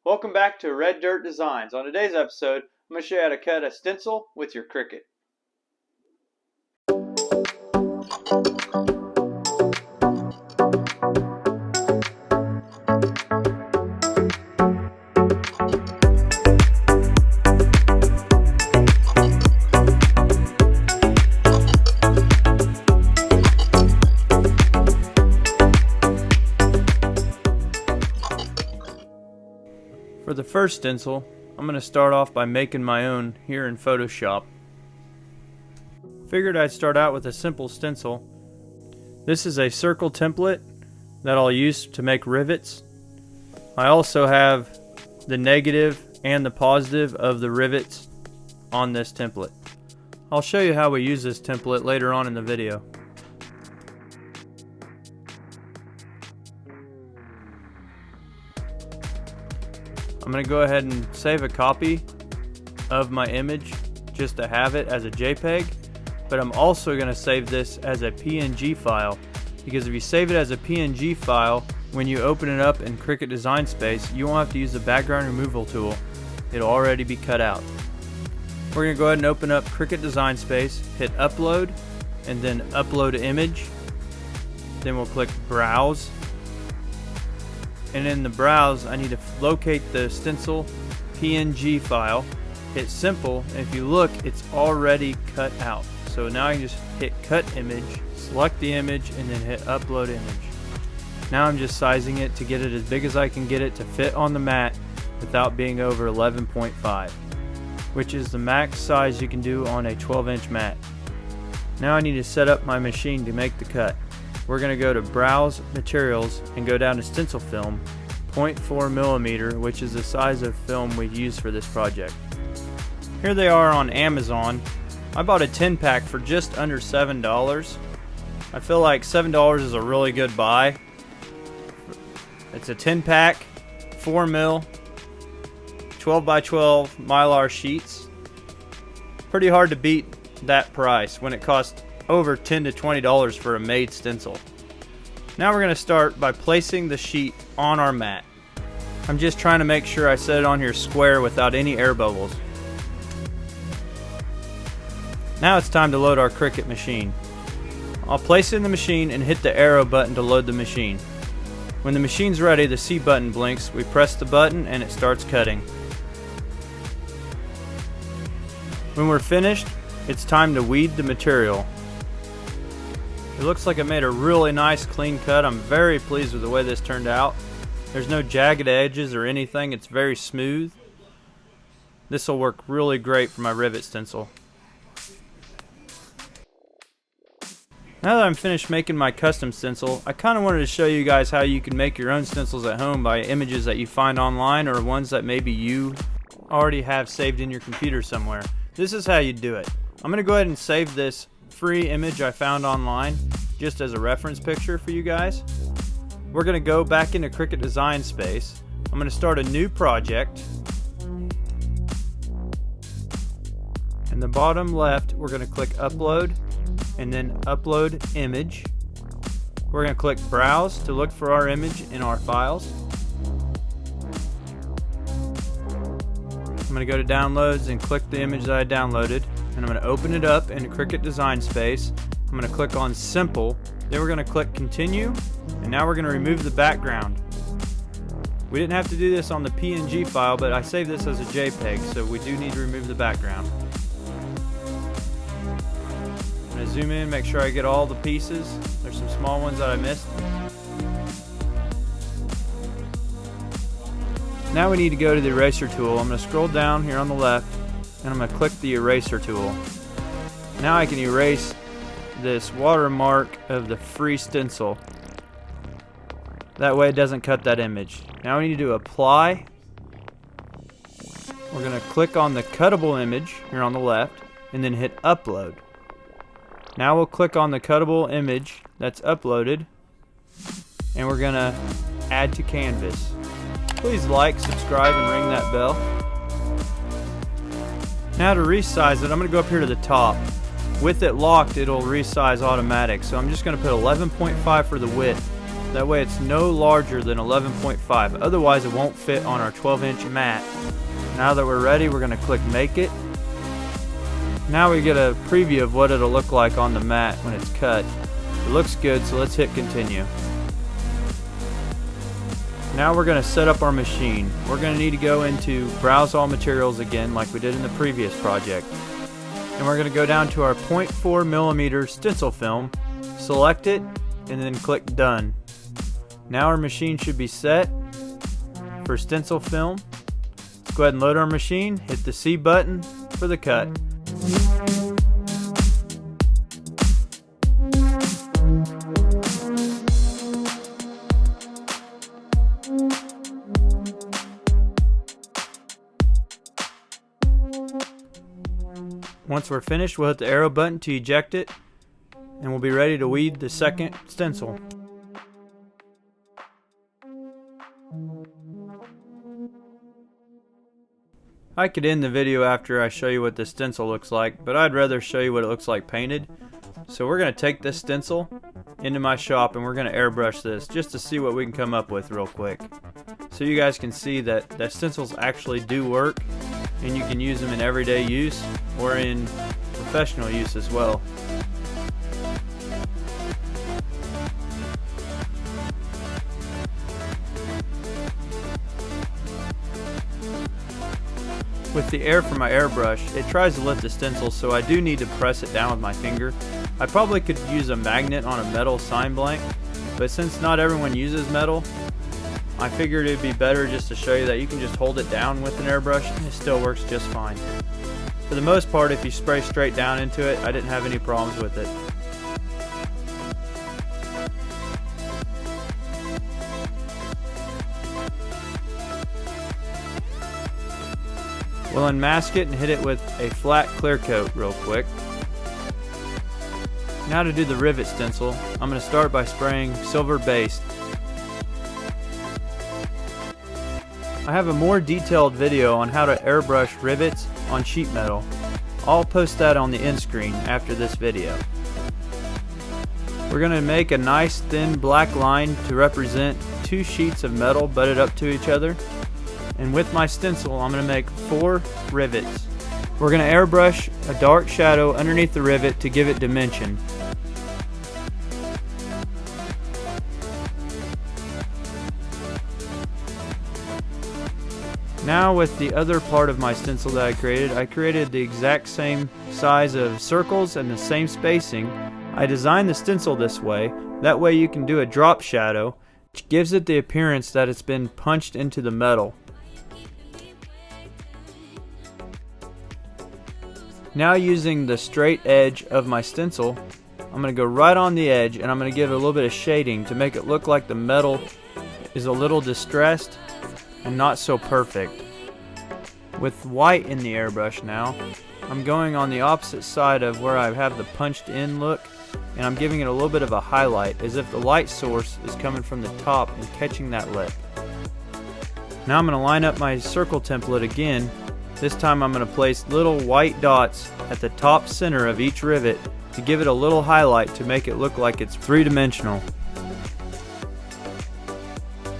Welcome back to Red Dirt Designs. On today's episode, I'm going to show you how to cut a stencil with your Cricut. For the first stencil, I'm going to start off by making my own here in Photoshop. Figured I'd start out with a simple stencil. This is a circle template that I'll use to make rivets. I also have the negative and the positive of the rivets on this template. I'll show you how we use this template later on in the video. I'm going to go ahead and save a copy of my image just to have it as a JPEG, but I'm also going to save this as a PNG file, because if you save it as a PNG file, when you open it up in Cricut Design Space, you won't have to use the background removal tool. It'll already be cut out. We're going to go ahead and open up Cricut Design Space, hit upload, and then upload image. Then we'll click browse. And in the browse, I need to locate the stencil PNG file, hit simple, and if you look, it's already cut out. So now I can just hit cut image, select the image, and then hit upload image. Now I'm just sizing it to get it as big as I can get it to fit on the mat without being over 11.5, which is the max size you can do on a 12-inch mat. Now I need to set up my machine to make the cut. We're going to go to Browse Materials and go down to Stencil Film, 0.4mm, which is the size of film we use for this project. Here they are on Amazon. I bought a 10-pack for just under $7. I feel like $7 is a really good buy. It's a 10-pack, 4mm, 12x12 Mylar sheets. Pretty hard to beat that price when it costs over $10 to $20 for a made stencil. Now we're going to start by placing the sheet on our mat. I'm just trying to make sure I set it on here square without any air bubbles. Now it's time to load our Cricut machine. I'll place it in the machine and hit the arrow button to load the machine. When the machine's ready, the C button blinks, we press the button and it starts cutting. When we're finished, it's time to weed the material. It looks like I made a really nice clean cut. I'm very pleased with the way this turned out. There's no jagged edges or anything. It's very smooth. This will work really great for my rivet stencil. Now that I'm finished making my custom stencil, I kind of wanted to show you guys how you can make your own stencils at home by images that you find online or ones that maybe you already have saved in your computer somewhere. This is how you do it. I'm going to go ahead and save this free image I found online just as a reference picture for you guys. We're going to go back into Cricut Design Space. I'm going to start a new project. In the bottom left, we're going to click upload and then upload image. We're going to click browse to look for our image in our files. I'm going to go to downloads and click the image that I downloaded, and I'm going to open it up in Cricut Design Space. I'm going to click on simple, then we're going to click continue, and now we're going to remove the background. We didn't have to do this on the PNG file, but I saved this as a JPEG, so we do need to remove the background. I'm going to zoom in, make sure I get all the pieces. There's some small ones that I missed. Now we need to go to the eraser tool. I'm going to scroll down here on the left and I'm going to click the eraser tool. Now I can erase this watermark of the free stencil. That way it doesn't cut that image. Now we need to apply. We're going to click on the cuttable image here on the left and then hit upload. Now we'll click on the cuttable image that's uploaded and we're going to add to canvas. Please like, subscribe, and ring that bell. Now to resize it, I'm going to go up here to the top. With it locked, it'll resize automatic. So I'm just going to put 11.5 for the width That way it's no larger than 11.5. Otherwise it won't fit on our 12-inch mat. Now that we're ready, we're going to click Make It. Now we get a preview of what it'll look like on the mat when it's cut. It looks good, so let's hit Continue. Now we're going to set up our machine. We're going to need to go into Browse All Materials again like we did in the previous project. And we're going to go down to our 0.4mm stencil film, select it, and then click Done. Now our machine should be set for stencil film. Let's go ahead and load our machine, hit the C button for the cut. Once we're finished, we'll hit the arrow button to eject it, and we'll be ready to weed the second stencil. I could end the video after I show you what the stencil looks like, but I'd rather show you what it looks like painted. So we're going to take this stencil into my shop and we're going to airbrush this just to see what we can come up with real quick. So you guys can see that stencils actually do work, and you can use them in everyday use or in professional use as well. With the air from my airbrush, it tries to lift the stencil, so I do need to press it down with my finger. I probably could use a magnet on a metal sign blank, but since not everyone uses metal, I figured it'd be better just to show you that you can just hold it down with an airbrush and it still works just fine. For the most part, if you spray straight down into it, I didn't have any problems with it. We'll unmask it and hit it with a flat clear coat real quick. Now to do the rivet stencil, I'm going to start by spraying silver base. I have a more detailed video on how to airbrush rivets on sheet metal. I'll post that on the end screen after this video. We're going to make a nice thin black line to represent two sheets of metal butted up to each other. And with my stencil, I'm going to make 4 rivets. We're going to airbrush a dark shadow underneath the rivet to give it dimension. Now with the other part of my stencil that I created the exact same size of circles and the same spacing. I designed the stencil this way. That way you can do a drop shadow, which gives it the appearance that it's been punched into the metal. Now using the straight edge of my stencil, I'm going to go right on the edge and I'm going to give it a little bit of shading to make it look like the metal is a little distressed and not so perfect. With white in the airbrush now, I'm going on the opposite side of where I have the punched in look, and I'm giving it a little bit of a highlight as if the light source is coming from the top and catching that lip. Now I'm going to line up my circle template again. This time I'm going to place little white dots at the top center of each rivet to give it a little highlight to make it look like it's three-dimensional.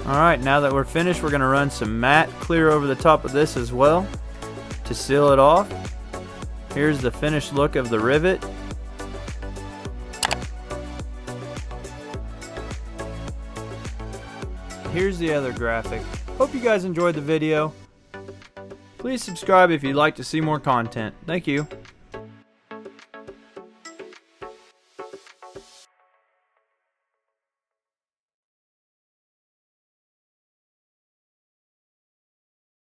Alright, now that we're finished, we're going to run some matte clear over the top of this as well to seal it off. Here's the finished look of the rivet. Here's the other graphic. Hope you guys enjoyed the video. Please subscribe if you'd like to see more content. Thank you.